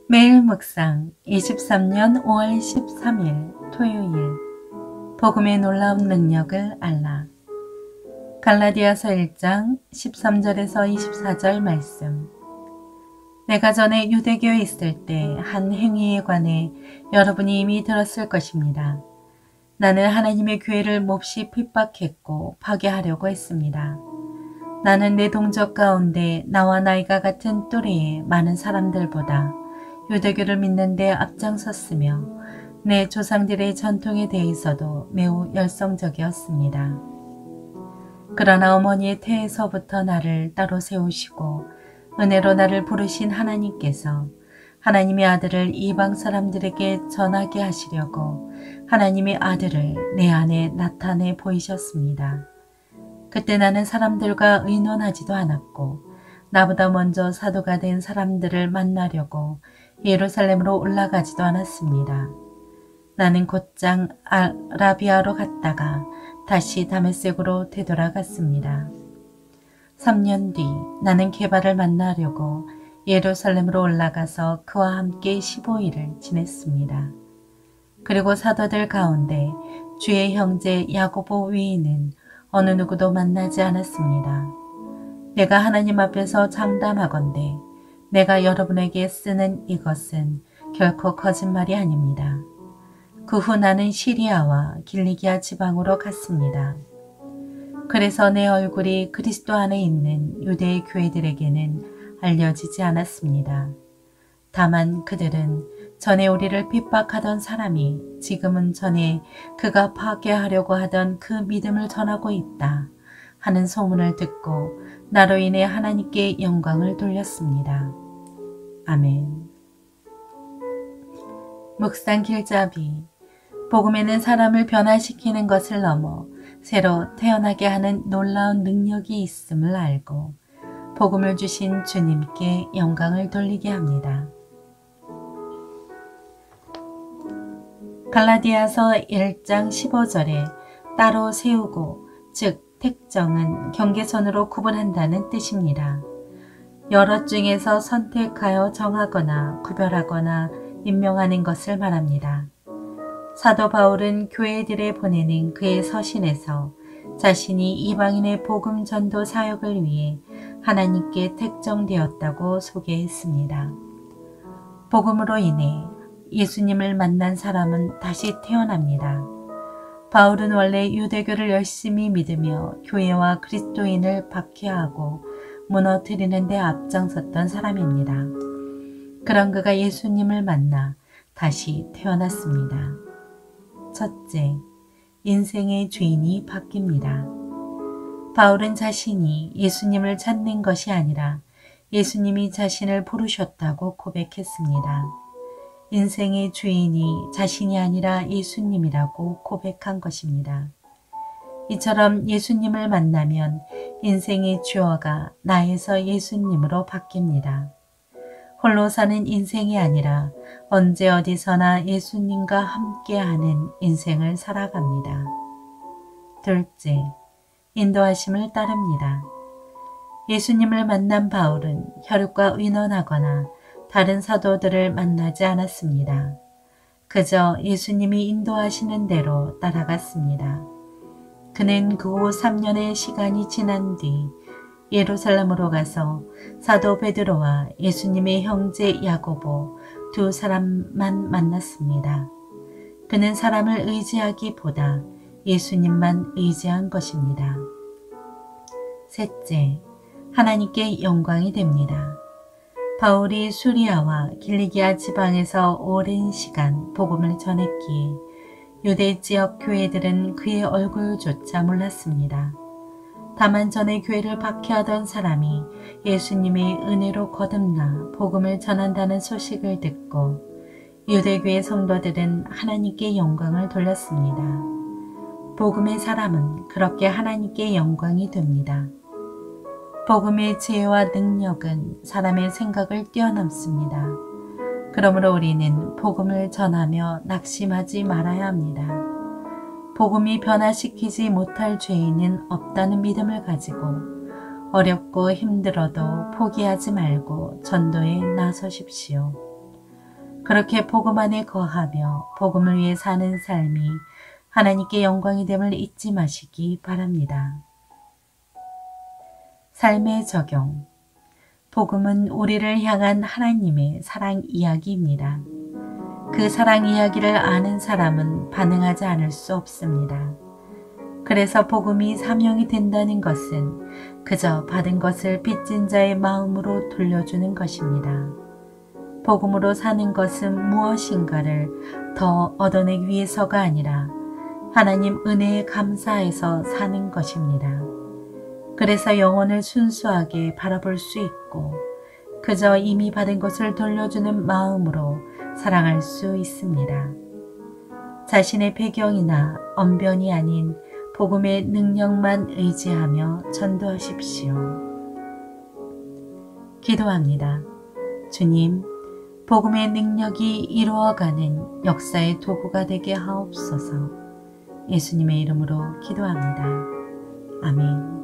매일 묵상 23년 5월 13일 토요일 복음의 놀라운 능력을 알라. 갈라디아서 1장 13절에서 24절 말씀. 내가 전에 유대교에 있을 때 한 행위에 관해 여러분이 이미 들었을 것입니다. 나는 하나님의 교회를 몹시 핍박했고 파괴하려고 했습니다. 나는 내 동족 가운데 나와 나이가 같은 또래의 많은 사람들보다 유대교를 믿는 데 앞장섰으며 내 조상들의 전통에 대해서도 매우 열성적이었습니다. 그러나 어머니의 태에서부터 나를 따로 세우시고 은혜로 나를 부르신 하나님께서 하나님의 아들을 이방 사람들에게 전하게 하시려고 하나님의 아들을 내 안에 나타내 보이셨습니다. 그때 나는 사람들과 의논하지도 않았고 나보다 먼저 사도가 된 사람들을 만나려고 예루살렘으로 올라가지도 않았습니다. 나는 곧장 아라비아로 갔다가 다시 다메섹으로 되돌아갔습니다. 3년 뒤 나는 게바를 만나려고 예루살렘으로 올라가서 그와 함께 15일을 지냈습니다. 그리고 사도들 가운데 주의 형제 야고보 외에는 어느 누구도 만나지 않았습니다. 내가 하나님 앞에서 장담하건대 내가 여러분에게 쓰는 이것은 결코 거짓말이 아닙니다. 그 후 나는 시리아와 길리기아 지방으로 갔습니다. 그래서 내 얼굴이 그리스도 안에 있는 유대의 교회들에게는 알려지지 않았습니다. 다만 그들은 전에 우리를 핍박하던 사람이 지금은 전에 그가 파괴하려고 하던 그 믿음을 전하고 있다 하는 소문을 듣고 나로 인해 하나님께 영광을 돌렸습니다. 아멘. 묵상 길잡이. 복음에는 사람을 변화시키는 것을 넘어 새로 태어나게 하는 놀라운 능력이 있음을 알고 복음을 주신 주님께 영광을 돌리게 합니다. 갈라디아서 1장 15절에 따로 세우고 즉 택정은 경계선으로 구분한다는 뜻입니다. 여럿 중에서 선택하여 정하거나 구별하거나 임명하는 것을 말합니다. 사도 바울은 교회들에 보내는 그의 서신에서 자신이 이방인의 복음 전도 사역을 위해 하나님께 택정되었다고 소개했습니다. 복음으로 인해 예수님을 만난 사람은 다시 태어납니다. 바울은 원래 유대교를 열심히 믿으며 교회와 그리스도인을 박해하고 무너뜨리는 데 앞장섰던 사람입니다. 그런 그가 예수님을 만나 다시 태어났습니다. 첫째, 인생의 주인이 바뀝니다. 바울은 자신이 예수님을 찾는 것이 아니라 예수님이 자신을 부르셨다고 고백했습니다. 인생의 주인이 자신이 아니라 예수님이라고 고백한 것입니다. 이처럼 예수님을 만나면 인생의 주어가 나에서 예수님으로 바뀝니다. 홀로 사는 인생이 아니라 언제 어디서나 예수님과 함께하는 인생을 살아갑니다. 둘째, 인도하심을 따릅니다. 예수님을 만난 바울은 혈육과 의논하거나 다른 사도들을 만나지 않았습니다. 그저 예수님이 인도하시는 대로 따라갔습니다. 그는 그 후 3년의 시간이 지난 뒤 예루살렘으로 가서 사도 베드로와 예수님의 형제 야고보 두 사람만 만났습니다. 그는 사람을 의지하기보다 예수님만 의지한 것입니다. 셋째, 하나님께 영광이 됩니다. 바울이 수리아와 길리기아 지방에서 오랜 시간 복음을 전했기에 유대 지역 교회들은 그의 얼굴조차 몰랐습니다. 다만 전에 교회를 박해하던 사람이 예수님의 은혜로 거듭나 복음을 전한다는 소식을 듣고 유대교의 성도들은 하나님께 영광을 돌렸습니다. 복음의 사람은 그렇게 하나님께 영광이 됩니다. 복음의 지혜와 능력은 사람의 생각을 뛰어넘습니다. 그러므로 우리는 복음을 전하며 낙심하지 말아야 합니다. 복음이 변화시키지 못할 죄인은 없다는 믿음을 가지고 어렵고 힘들어도 포기하지 말고 전도에 나서십시오. 그렇게 복음 안에 거하며 복음을 위해 사는 삶이 하나님께 영광이 됨을 잊지 마시기 바랍니다. 삶의 적용. 복음은 우리를 향한 하나님의 사랑 이야기입니다. 그 사랑 이야기를 아는 사람은 반응하지 않을 수 없습니다. 그래서 복음이 사명이 된다는 것은 그저 받은 것을 빚진 자의 마음으로 돌려주는 것입니다. 복음으로 사는 것은 무엇인가를 더 얻어내기 위해서가 아니라 하나님 은혜에 감사해서 사는 것입니다. 그래서 영혼을 순수하게 바라볼 수 있고 그저 이미 받은 것을 돌려주는 마음으로 사랑할 수 있습니다. 자신의 배경이나 언변이 아닌 복음의 능력만 의지하며 전도하십시오. 기도합니다. 주님, 복음의 능력이 이루어가는 역사의 도구가 되게 하옵소서. 예수님의 이름으로 기도합니다. 아멘.